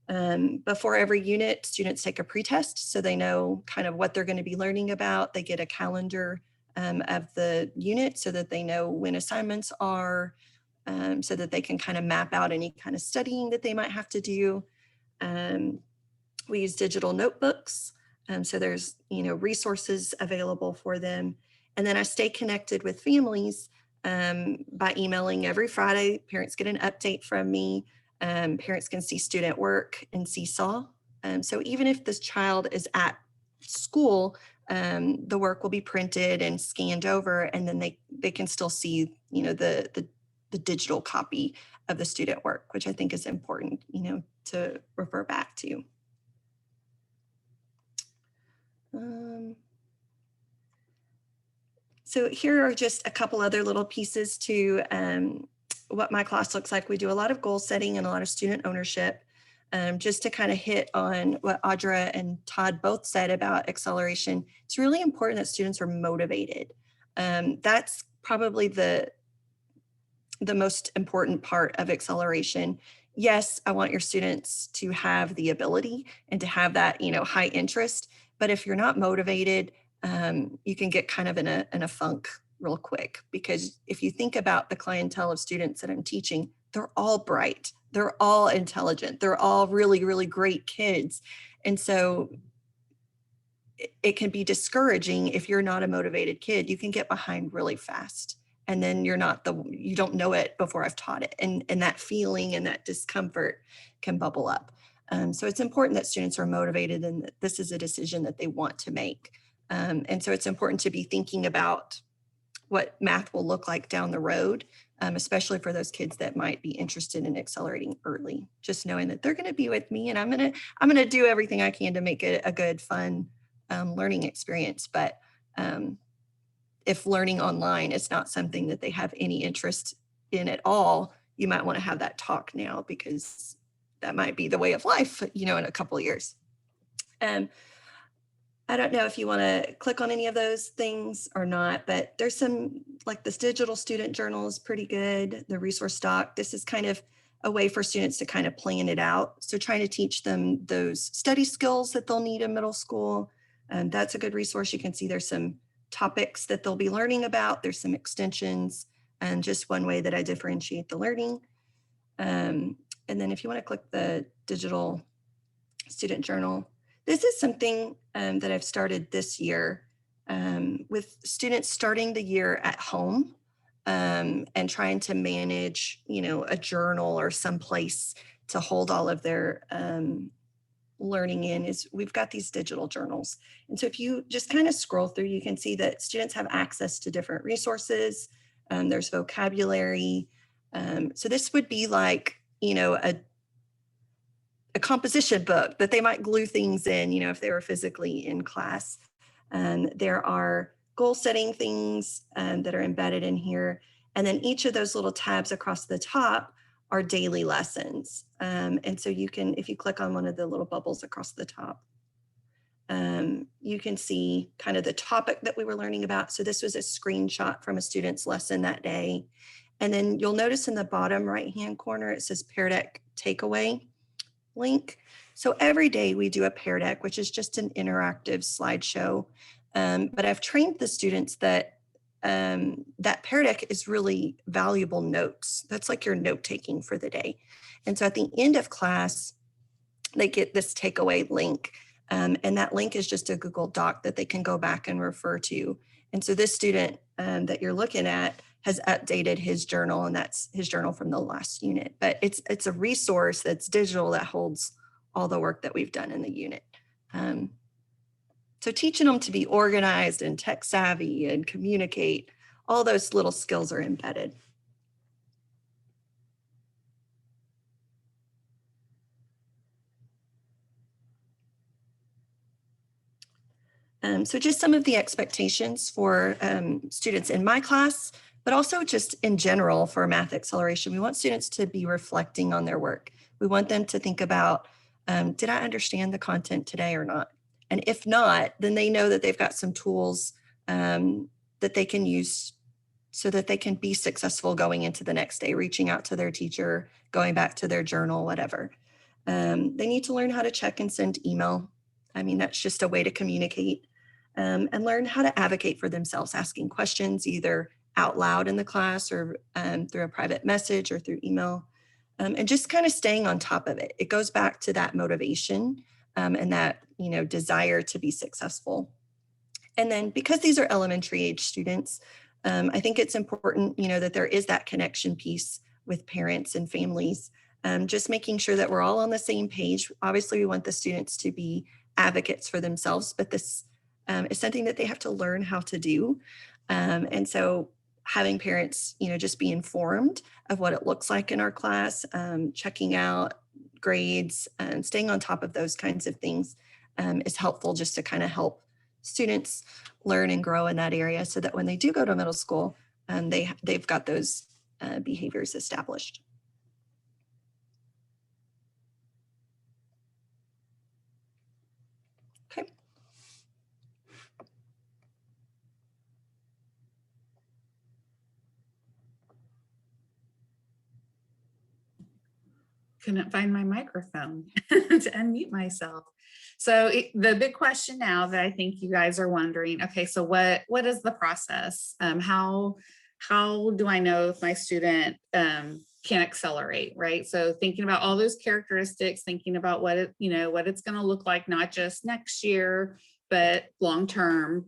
Before every unit, students take a pretest so they know kind of what they're going to be learning about. They get a calendar of the unit so that they know when assignments are, so that they can kind of map out any kind of studying that they might have to do. We use digital notebooks. So there's, resources available for them. And then I stay connected with families by emailing every Friday. Parents get an update from me. Parents can see student work in Seesaw. So even if this child is at school, the work will be printed and scanned over, and then they can still see, the digital copy of the student work, which I think is important, to refer back to. So here are just a couple other little pieces to what my class looks like. We do a lot of goal setting and a lot of student ownership. Just to kind of hit on what Audra and Todd both said about acceleration, it's really important that students are motivated. That's probably the most important part of acceleration. Yes, I want your students to have the ability and to have that, high interest. But if you're not motivated, you can get kind of in a funk real quick, because if you think about the clientele of students that I'm teaching, they're all bright, they're all intelligent, they're all really, really great kids. And so it can be discouraging if you're not a motivated kid. You can get behind really fast. and then you don't know it before I've taught it. And that feeling and that discomfort can bubble up. So it's important that students are motivated and that this is a decision that they want to make. And so it's important to be thinking about what math will look like down the road, especially for those kids that might be interested in accelerating early. Just knowing that they're going to be with me, and I'm going to do everything I can to make it a good, fun learning experience. But if learning online is not something that they have any interest in at all, you might want to have that talk now, because that might be the way of life, in a couple of years. I don't know if you want to click on any of those things or not, but there's some, like this digital student journal is pretty good. The resource doc, this is kind of a way for students to kind of plan it out. So trying to teach them those study skills that they'll need in middle school. That's a good resource. You can see there's some topics that they'll be learning about. There's some extensions, and just one way that I differentiate the learning. And then if you want to click the digital student journal, this is something that I've started this year with students starting the year at home and trying to manage, a journal or some place to hold all of their learning in. Is we've got these digital journals. And so if you just kind of scroll through, you can see that students have access to different resources. There's vocabulary. So this would be like, a composition book that they might glue things in, if they were physically in class. There are goal setting things that are embedded in here. And then each of those little tabs across the top are daily lessons. And so you can, if you click on one of the little bubbles across the top, you can see kind of the topic that we were learning about. So this was a screenshot from a student's lesson that day. And then you'll notice in the bottom right-hand corner, it says Pear Deck Takeaway link. So every day we do a Pear Deck, which is just an interactive slideshow. But I've trained the students that that Pear Deck is really valuable notes. That's like your note taking for the day. And so at the end of class, they get this takeaway link. And that link is just a Google Doc that they can go back and refer to. And so this student that you're looking at has updated his journal, and that's his journal from the last unit. But it's a resource that's digital that holds all the work that we've done in the unit. So teaching them to be organized and tech savvy and communicate, all those little skills are embedded. So just some of the expectations for students in my class, but also just in general for math acceleration. We want students to be reflecting on their work. We want them to think about, did I understand the content today or not? And if not, then they know that they've got some tools that they can use so that they can be successful going into the next day, reaching out to their teacher, going back to their journal, whatever. They need to learn how to check and send email. I mean, that's just a way to communicate, and learn how to advocate for themselves, asking questions either out loud in the class or through a private message or through email, and just kind of staying on top of it. It goes back to that motivation and that, desire to be successful. And then because these are elementary age students, I think it's important, that there is that connection piece with parents and families, just making sure that we're all on the same page. Obviously, we want the students to be advocates for themselves, but this is something that they have to learn how to do. And so having parents, just be informed of what it looks like in our class, checking out grades and staying on top of those kinds of things is helpful, just to kind of help students learn and grow in that area, so that when they do go to middle school, they've got those behaviors established. Okay. Couldn't find my microphone to unmute myself. So the big question now that I think you guys are wondering, okay, so what is the process? How do I know if my student can accelerate, right? So thinking about all those characteristics, thinking about what it's going to look like, not just next year, but long term.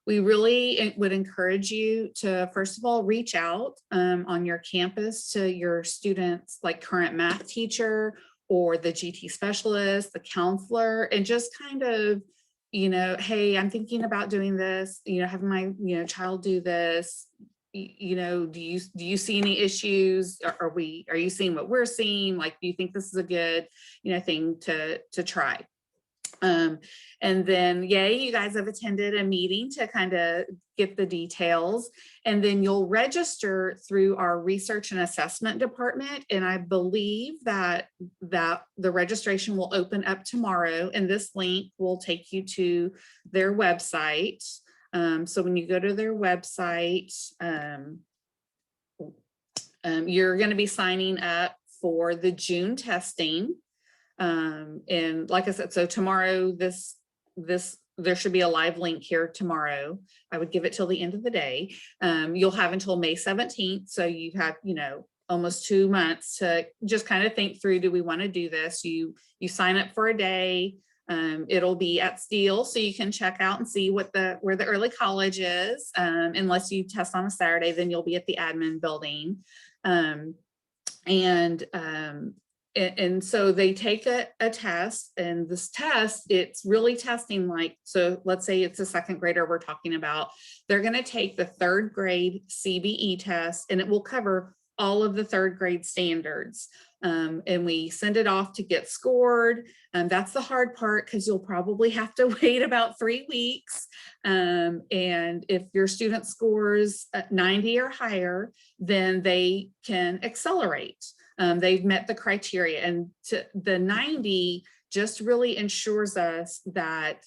we really would encourage you to, first of all, reach out on your campus to your students, like current math teacher or the GT specialist, the counselor, and just kind of, hey, I'm thinking about doing this, having my, child do this. Do you see any issues? Are you seeing what we're seeing? Like, do you think this is a good, thing to try? And then, yay, you guys have attended a meeting to kind of get the details, and then you'll register through our research and assessment department. And I believe that the registration will open up tomorrow, and this link will take you to their website. So when you go to their website, you're going to be signing up for the June testing. And like I said, so tomorrow, there should be a live link here tomorrow. I would give it till the end of the day. You'll have until May 17th. So you have, almost 2 months to just kind of think through, do we want to do this? You sign up for a day. It'll be at Steele, so you can check out and see where the early college is. Unless you test on a Saturday, then you'll be at the admin building. And so they take a test, and this test, it's really testing so let's say it's a second grader we're talking about. They're going to take the 3rd grade CBE test, and it will cover all of the 3rd grade standards. And we send it off to get scored. That's the hard part, because you'll probably have to wait about 3 weeks. And if your student scores 90 or higher, then they can accelerate. They've met the criteria, and the 90 just really ensures us that,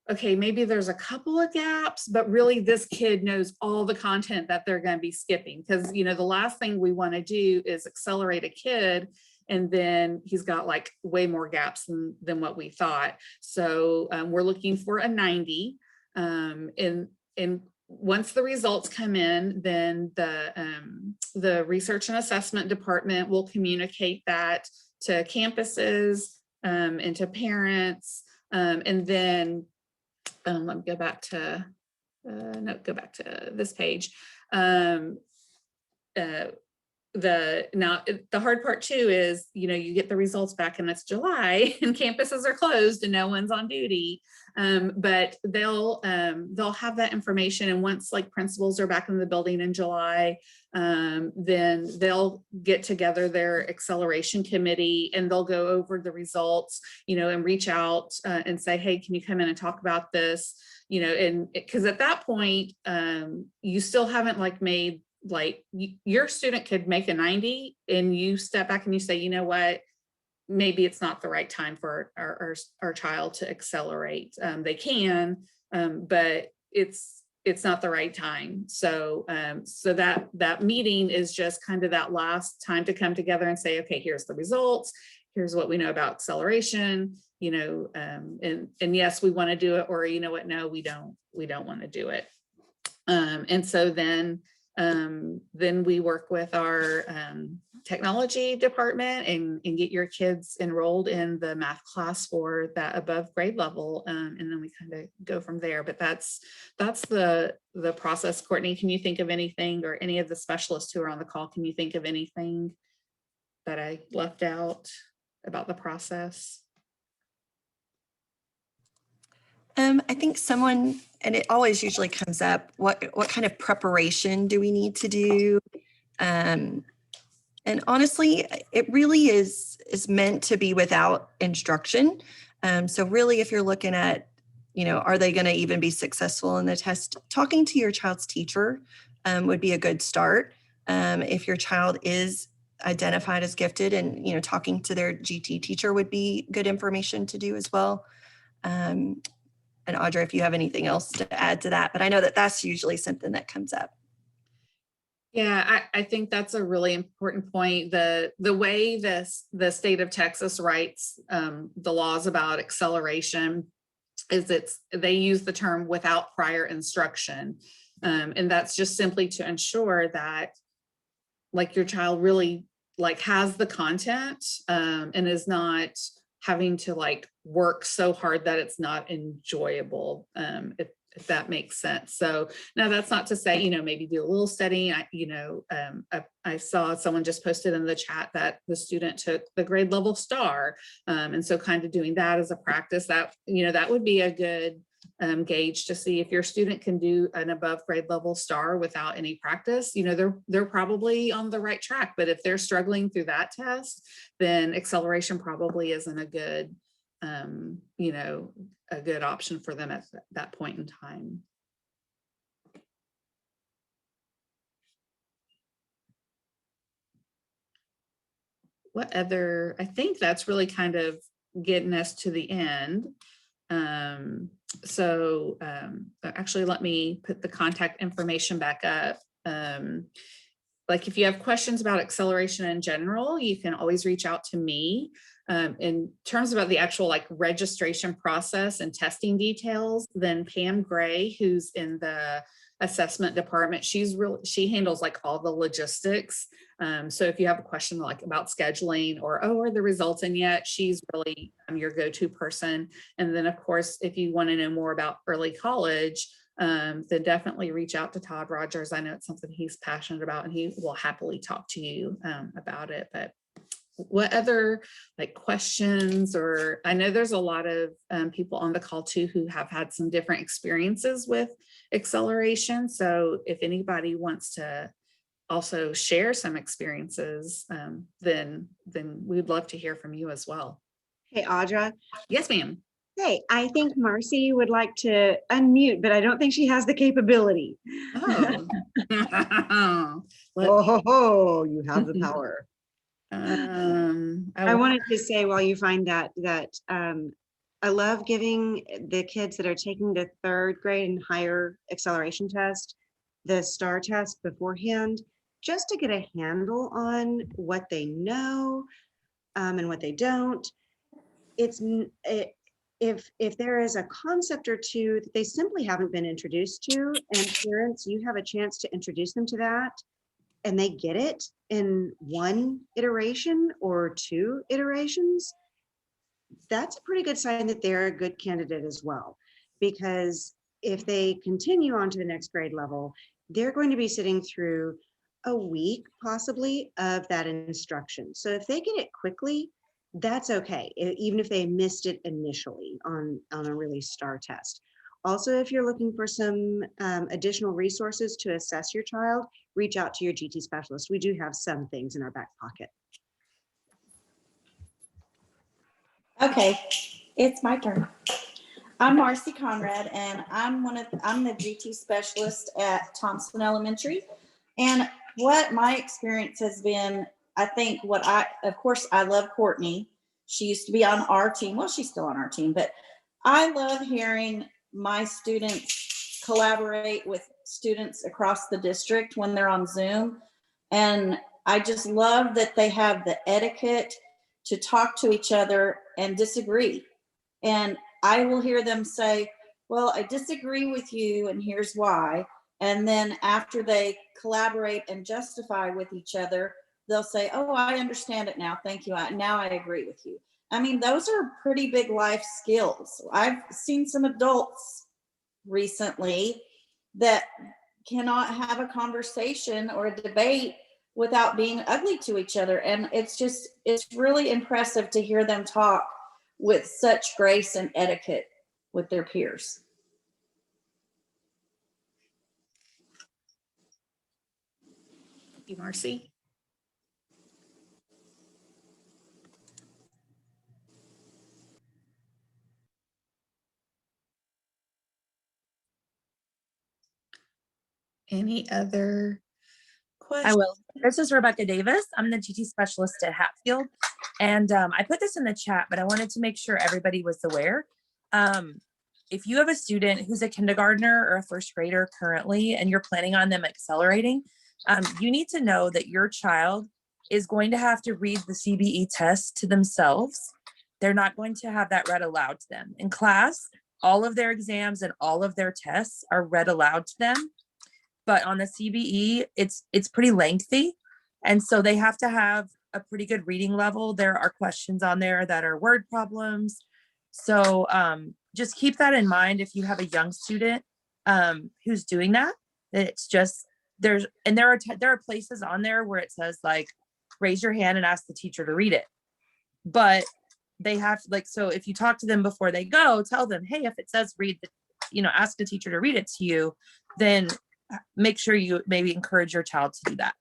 okay, maybe there's a couple of gaps, but really this kid knows all the content that they're going to be skipping. Because, the last thing we want to do is accelerate a kid, and then he's got like way more gaps than what we thought. So we're looking for a 90. And once the results come in, then the research and assessment department will communicate that to campuses and to parents. And then let me go back to this page. The hard part too is, you get the results back and it's July and campuses are closed and no one's on duty. But they'll have that information. And once like principals are back in the building in July, then they'll get together their acceleration committee, and they'll go over the results, and reach out and say, hey, can you come in and talk about this? And because at that point, you still haven't made, your student could make a 90, and you step back and you say, you know what, maybe it's not the right time for our child to accelerate. They can, but it's not the right time. So that meeting is just kind of that last time to come together and say, okay, here's the results. Here's what we know about acceleration, and yes, we want to do it, or you know what, no, we don't want to do it. And so then we work with our technology department and get your kids enrolled in the math class for that above grade level. And then we kind of go from there. But that's the process. Courtney, can you think of anything, or any of the specialists who are on the call, can you think of anything that I left out about the process? I think someone, and it always usually comes up, what kind of preparation do we need to do? And honestly, it really is meant to be without instruction. So really, if you're looking at, are they going to even be successful in the test? Talking to your child's teacher would be a good start. If your child is identified as gifted, and, talking to their GT teacher would be good information to do as well. And Audra, if you have anything else to add to that, but I know that that's usually something that comes up. Yeah, I think that's a really important point. The way the state of Texas writes the laws about acceleration is they use the term without prior instruction. And that's just simply to ensure that your child really has the content and is not having to work so hard that it's not enjoyable. if that makes sense. So now that's not to say, you know, maybe do a little studying. I saw someone just posted in the chat that the student took the grade level star. And so kind of doing that as a practice, that, you know, that would be a good gauge to see if your student can do an above grade level star without any practice. You know, they're probably on the right track, but if they're struggling through that test, then acceleration probably isn't a good, you know, a good option for them at that point in time. What other, I think that's really kind of getting us to the end. Actually, let me put the contact information back up. Like if you have questions about acceleration in general, you can always reach out to me. In terms about the actual like registration process and testing details, then Pam Gray, who's in the assessment department, she handles like all the logistics. So if you have a question like about scheduling or, oh, are the results in yet, she's really your go-to person. And then of course, if you want to know more about early college, then definitely reach out to Todd Rogers. I know it's something he's passionate about and he will happily talk to you about it. But what other like questions, or I know there's a lot of people on the call too who have had some different experiences with acceleration. So if anybody wants to also share some experiences, then we'd love to hear from you as well. Hey, Audra. Yes, ma'am. Hey, I think Marcy would like to unmute, but I don't think she has the capability. Oh, Oh, you have the power. I I wanted to say while you find that I love giving the kids that are taking the 3rd grade and higher acceleration test, the STAR test beforehand, just to get a handle on what they know and what they don't. If there is a concept or two that they simply haven't been introduced to, and parents, you have a chance to introduce them to that, and they get it in 1 iteration or 2 iterations, that's a pretty good sign that they're a good candidate as well. Because if they continue on to the next grade level, they're going to be sitting through a week possibly of that instruction. So if they get it quickly, that's okay, even if they missed it initially on a really STAR test. Also, if you're looking for some additional resources to assess your child, reach out to your GT specialist. We do have some things in our back pocket. Okay, it's my turn. I'm Marcy Conrad, and I'm the GT specialist at Thompson Elementary. And what my experience has been, I think of course, I love Courtney. She used to be on our team. Well, she's still on our team, but I love hearing my students collaborate with students across the district when they're on Zoom. And I just love that they have the etiquette to talk to each other and disagree. And I will hear them say, well, I disagree with you and here's why. And then after they collaborate and justify with each other, they'll say, oh, I understand it now. Thank you. Now I agree with you. I mean, those are pretty big life skills. I've seen some adults recently that cannot have a conversation or a debate without being ugly to each other. And it's really impressive to hear them talk with such grace and etiquette with their peers. Thank you, Marcy. Any other questions? I will. This is Rebecca Davis. I'm the GT specialist at Hatfield. And I put this in the chat, but I wanted to make sure everybody was aware. If you have a student who's a kindergartner or a first grader currently, and you're planning on them accelerating, you need to know that your child is going to have to read the CBE test to themselves. They're not going to have that read aloud to them. In class, all of their exams and all of their tests are read aloud to them. But on the CBE, it's pretty lengthy. And so they have to have a pretty good reading level. There are questions on there that are word problems. So just keep that in mind if you have a young student. who's doing that. It's just there are places on there where it says like raise your hand and ask the teacher to read it, but they have like, so if you talk to them before they go, tell them, hey, if it says read the, ask the teacher to read it to you, then make sure you maybe encourage your child to do that.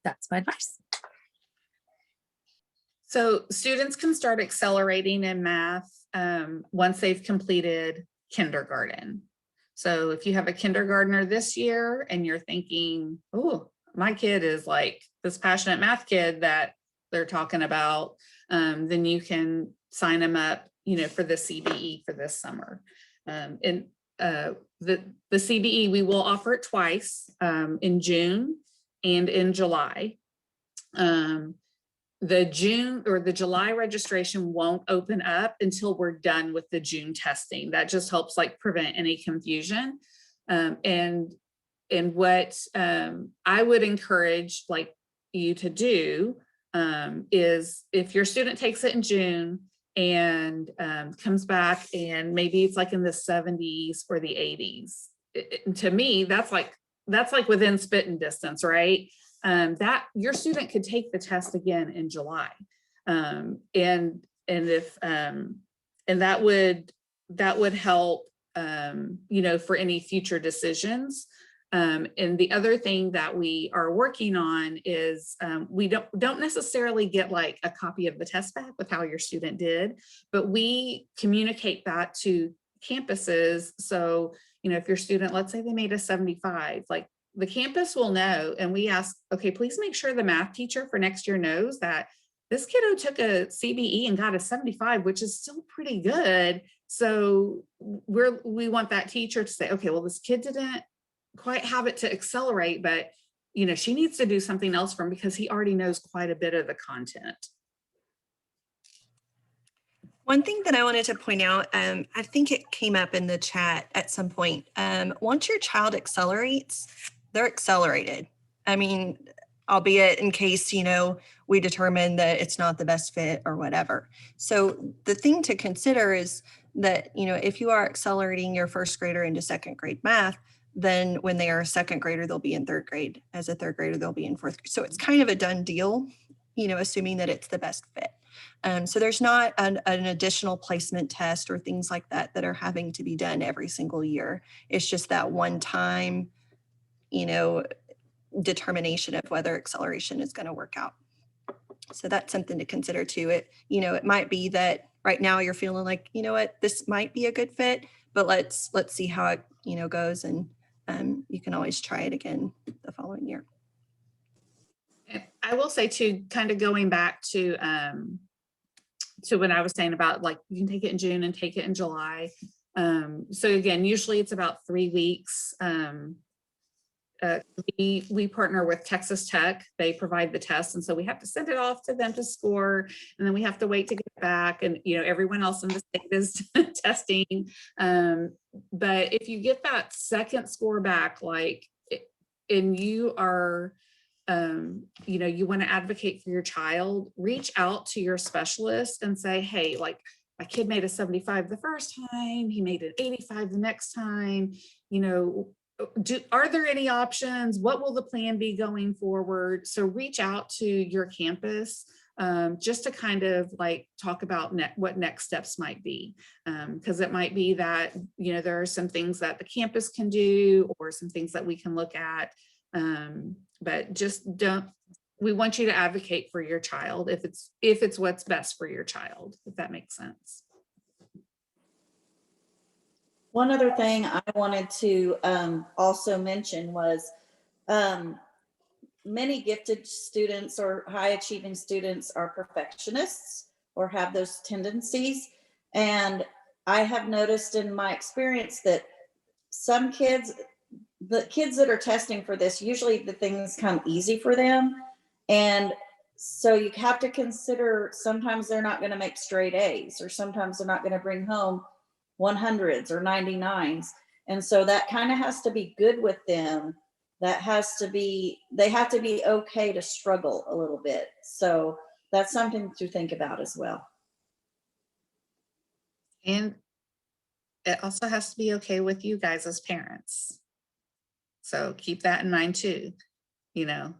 That's my advice. So students can start accelerating in math once they've completed kindergarten. So if you have a kindergartner this year and you're thinking, oh, my kid is like this passionate math kid that they're talking about, then you can sign them up, for the CBE for this summer. And the CBE, we will offer it twice, in June and in July. The June or the July registration won't open up until we're done with the June testing. That just helps like prevent any confusion. And what I would encourage like you to do is if your student takes it in June and comes back and maybe it's like in the 70s or the 80s, to me, that's like within spitting distance, right? That your student could take the test again in July. And if and that would help, for any future decisions. And the other thing that we are working on is we don't necessarily get like a copy of the test back with how your student did, but we communicate that to campuses. So, if your student, let's say they made a 75, like the campus will know, and we ask, okay, please make sure the math teacher for next year knows that this kiddo took a CBE and got a 75, which is still pretty good. So we want that teacher to say, okay, well, this kid didn't quite have it to accelerate, but she needs to do something else from because he already knows quite a bit of the content. One thing that I wanted to point out, I think it came up in the chat at some point. Once your child accelerates, they're accelerated. I mean, albeit in case, we determine that it's not the best fit or whatever. So the thing to consider is that, if you are accelerating your first grader into second grade math, then when they are a second grader, they'll be in third grade. As a third grader, they'll be in fourth grade. So it's kind of a done deal, assuming that it's the best fit. So there's not an additional placement test or things like that that are having to be done every single year. It's just that one time, determination of whether acceleration is going to work out. So that's something to consider too. It might be that right now you're feeling like, this might be a good fit, but let's see how it, goes. And you can always try it again the following year. I will say too, kind of going back to when I was saying about like, you can take it in June and take it in July. So again, usually it's about 3 weeks. We partner with Texas Tech. They provide the test. And so we have to send it off to them to score. And then we have to wait to get back. And, everyone else in the state is testing. But if you get that second score back, and you are, you want to advocate for your child, reach out to your specialist and say, hey, like my kid made a 75 the first time, he made an 85 the next time, are there any options? What will the plan be going forward? So reach out to your campus just to kind of like talk about what next steps might be. Because it might be that, there are some things that the campus can do or some things that we can look at. But just we want you to advocate for your child if it's what's best for your child, if that makes sense. One other thing I wanted to also mention was many gifted students or high achieving students are perfectionists or have those tendencies. And I have noticed in my experience that some kids, the kids that are testing for this, usually the things come easy for them. And so you have to consider sometimes they're not going to make straight A's, or sometimes they're not going to bring home 100s or 99s. And so that kind of has to be good with them. They have to be okay to struggle a little bit. So that's something to think about as well. And it also has to be okay with you guys as parents. So keep that in mind too. You know,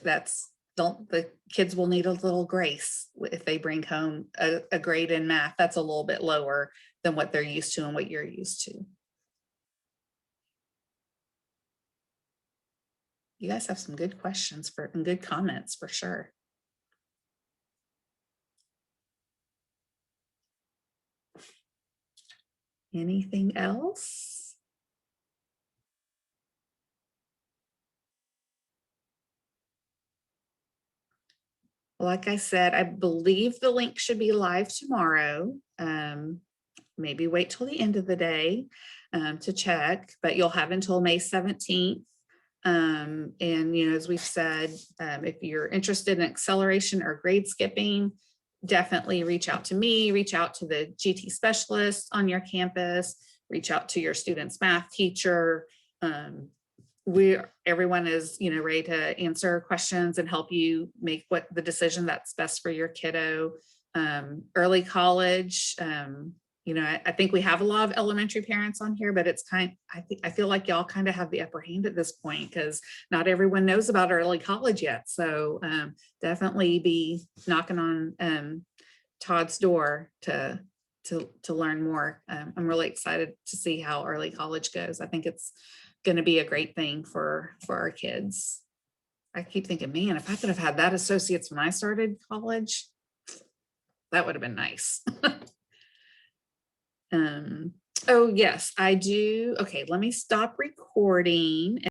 the kids will need a little grace if they bring home a grade in math that's a little bit lower than what they're used to and what you're used to. You guys have some good questions and good comments for sure. Anything else? Like I said, I believe the link should be live tomorrow. Maybe wait till the end of the day to check, but you'll have until May 17th. And, you know, as we've said, if you're interested in acceleration or grade skipping, definitely reach out to me, reach out to the GT specialist on your campus, reach out to your student's math teacher. Everyone is, you know, ready to answer questions and help you make what the decision that's best for your kiddo. Early college, you know, I think we have a lot of elementary parents on here, but it's I feel like y'all kind of have the upper hand at this point because not everyone knows about early college yet. So definitely be knocking on Todd's door to learn more. I'm really excited to see how early college goes. I think it's going to be a great thing for our kids. I keep thinking, man, if I could have had that associates when I started college, that would have been nice. Oh yes, I do. Okay, let me stop recording.